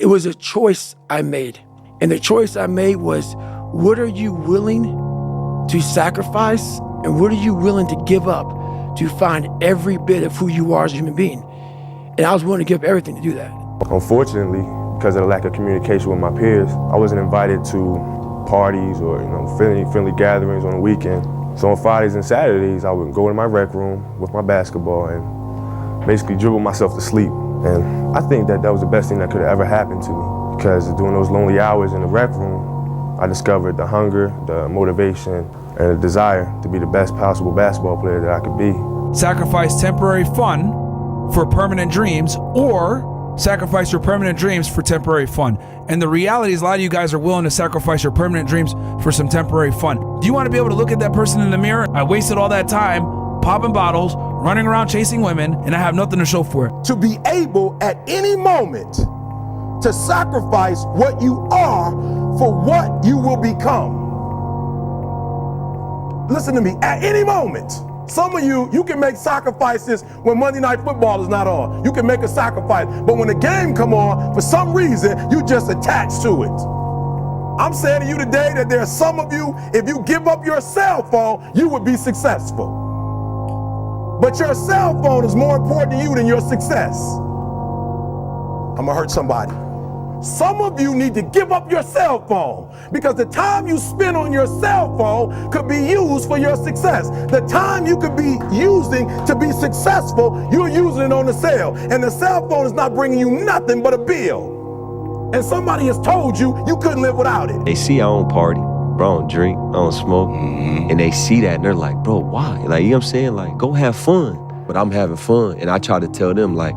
It was a choice I made. And the choice I made was, what are you willing to sacrifice and what are you willing to give up to find every bit of who you are as a human being? And I was willing to give up everything to do that. Unfortunately, because of the lack of communication with my peers, I wasn't invited to parties or friendly gatherings on the weekend. So on Fridays and Saturdays, I would go in my rec room with my basketball and basically dribble myself to sleep. And I think that was the best thing that could have ever happened to me, because during those lonely hours in the rec room, I discovered the hunger, the motivation, and the desire to be the best possible basketball player that I could be. Sacrifice temporary fun for permanent dreams, or sacrifice your permanent dreams for temporary fun. And the reality is a lot of you guys are willing to sacrifice your permanent dreams for some temporary fun. Do you want to be able to look at that person in the mirror? I wasted all that time popping bottles, running around chasing women, and I have nothing to show for it. To be able at any moment to sacrifice what you are for what you will become. Listen to me, at any moment. Some of you can make sacrifices when Monday Night Football is not on. You can make a sacrifice, but when the game come on, for some reason, you just attached to it. I'm saying to you today that there are some of you, if you give up your cell phone, you would be successful. But your cell phone is more important to you than your success. I'm gonna hurt somebody. Some of you need to give up your cell phone, because the time you spend on your cell phone could be used for your success. The time you could be using to be successful, you're using it on the cell. And the cell phone is not bringing you nothing but a bill. And somebody has told you you couldn't live without it. They see I don't party, bro, I don't drink, I don't smoke. And they see that and they're like, bro, why? Like, you know what I'm saying? Like, go have fun. But I'm having fun. And I try to tell them, like,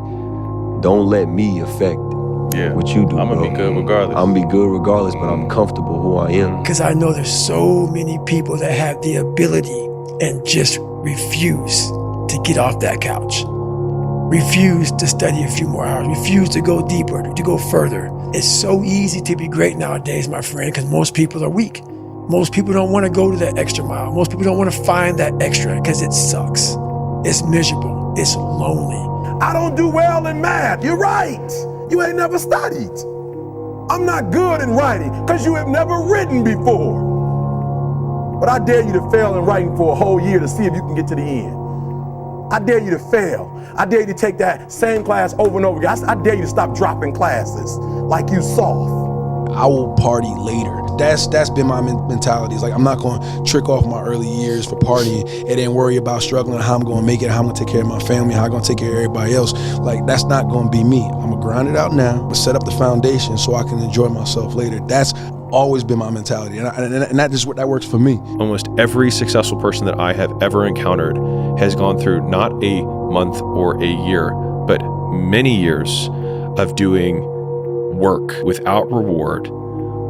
don't let me affect what you do. I'm gonna be good regardless. I'm gonna be good regardless, but I'm comfortable who I am. Because I know there's so many people that have the ability and just refuse to get off that couch. Refuse to study a few more hours. Refuse to go deeper, to go further. It's so easy to be great nowadays, my friend, because most people are weak. Most people don't want to go to that extra mile. Most people don't want to find that extra because it sucks. It's miserable. It's lonely. I don't do well in math. You're right. You ain't never studied. I'm not good in writing because you have never written before. But I dare you to fail in writing for a whole year to see if you can get to the end. I dare you to fail. I dare you to take that same class over and over again. I dare you to stop dropping classes like you soft. I will party later. That's been my mentality. It's like, I'm not going to trick off my early years for partying and then worry about struggling, how I'm going to make it, how I'm going to take care of my family, how I'm going to take care of everybody else. Like, that's not going to be me. I'm going to grind it out now, but set up the foundation so I can enjoy myself later. That's always been my mentality, and that works for me. Almost every successful person that I have ever encountered has gone through not a month or a year, but many years of doing work without reward,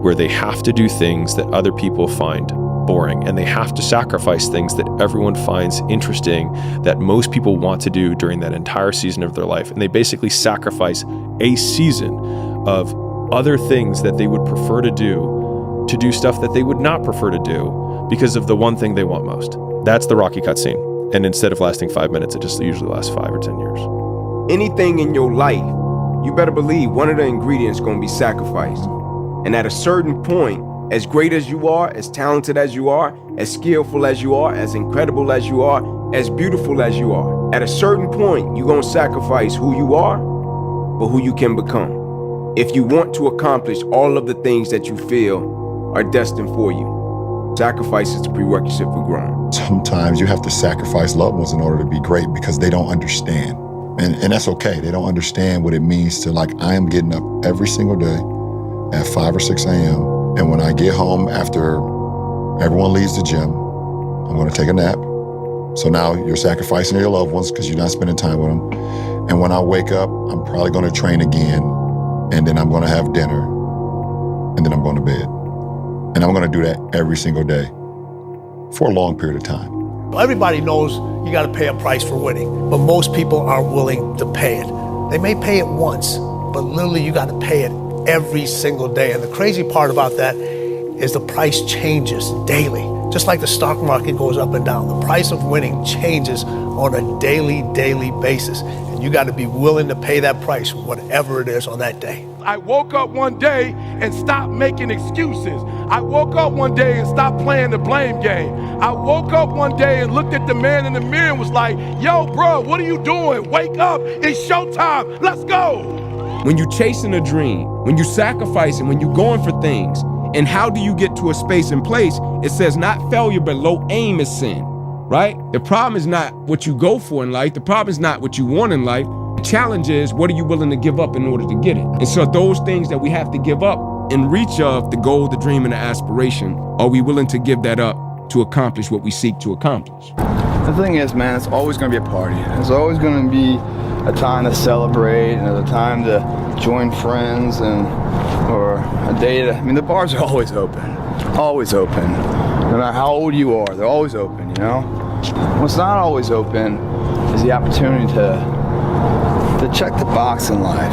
where they have to do things that other people find boring, and they have to sacrifice things that everyone finds interesting, that most people want to do during that entire season of their life. And they basically sacrifice a season of other things that they would prefer to do stuff that they would not prefer to do because of the one thing they want most. That's the Rocky cutscene. And instead of lasting 5 minutes, it just usually lasts 5 or 10 years. Anything in your life, you better believe one of the ingredients is going to be sacrificed. And at a certain point, as great as you are, as talented as you are, as skillful as you are, as incredible as you are, as beautiful as you are, at a certain point, you're going to sacrifice who you are for who you can become. If you want to accomplish all of the things that you feel are destined for you, sacrifice is the prerequisite for growing. Sometimes you have to sacrifice loved ones in order to be great because they don't understand. And that's okay. They don't understand what it means to, like, I am getting up every single day at 5 or 6 a.m. And when I get home after everyone leaves the gym, I'm going to take a nap. So now you're sacrificing your loved ones because you're not spending time with them. And when I wake up, I'm probably going to train again. And then I'm going to have dinner. And then I'm going to bed. And I'm going to do that every single day for a long period of time. Everybody knows you got to pay a price for winning, but most people aren't willing to pay it. They may pay it once, but literally you got to pay it every single day. And the crazy part about that is the price changes daily. Just like the stock market goes up and down, the price of winning changes on a daily basis. And you got to be willing to pay that price, whatever it is on that day. I woke up one day and stopped making excuses. I woke up one day and stopped playing the blame game. I woke up one day and looked at the man in the mirror and was like, yo, bro, what are you doing? Wake up, it's showtime, let's go. When you're chasing a dream, when you're sacrificing, when you're going for things, and how do you get to a space and place? It says not failure, but low aim is sin, right? The problem is not what you go for in life. The problem is not what you want in life. The challenge is, what are you willing to give up in order to get it? And so those things that we have to give up in reach of the goal, the dream, and the aspiration, are we willing to give that up to accomplish what we seek to accomplish? The thing is, man, it's always going to be a party. It's always going to be a time to celebrate and a time to join friends or a day to, I mean, the bars are always open. Always open. No matter how old you are, they're always open, you know? What's not always open is the opportunity to check the box in life,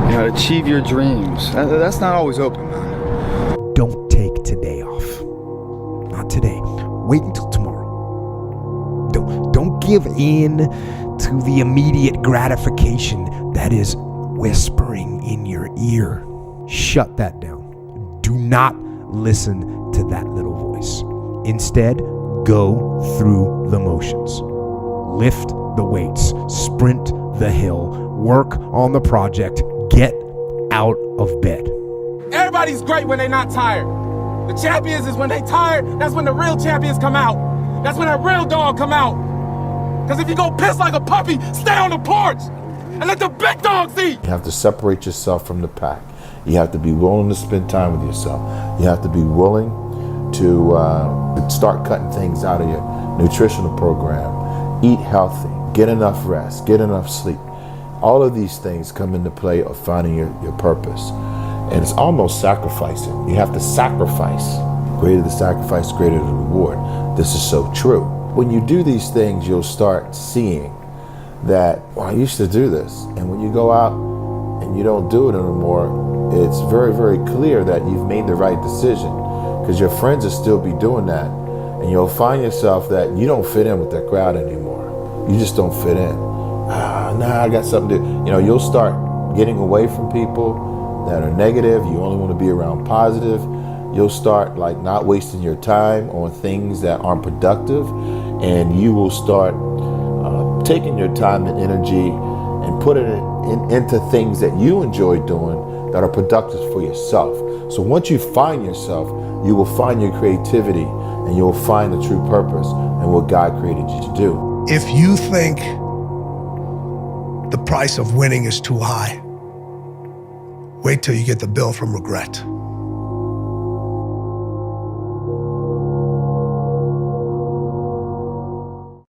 you know, to achieve your dreams. That's not always open, man. Don't take today off. Not today. Wait until tomorrow. Don't give in to the immediate gratification that is whispering in your ear. Shut that down. Do not listen to that little voice. Instead, go through the motions. Lift the weights, sprint the hill, work on the project, get out of bed. Everybody's great when they're not tired. The champions is when they tired, that's when the real champions come out. That's when that real dog come out. Because if you go piss like a puppy, stay on the porch and let the big dogs eat. You have to separate yourself from the pack. You have to be willing to spend time with yourself. You have to be willing to start cutting things out of your nutritional program. Eat healthy, get enough rest, get enough sleep. All of these things come into play of finding your purpose. And it's almost sacrificing. You have to sacrifice. Greater the sacrifice, greater the reward. This is so true. When you do these things, you'll start seeing that, well, I used to do this. And when you go out and you don't do it anymore, it's very, very clear that you've made the right decision, because your friends will still be doing that. And you'll find yourself that you don't fit in with that crowd anymore. You just don't fit in. Nah, I got something to do. You know, you'll start getting away from people that are negative. You only want to be around positive. You'll start like not wasting your time on things that aren't productive, and you will start taking your time and energy and putting it into things that you enjoy doing that are productive for yourself. So once you find yourself, you will find your creativity and you'll find the true purpose and what God created you to do. If you think the price of winning is too high, wait till you get the bill from regret.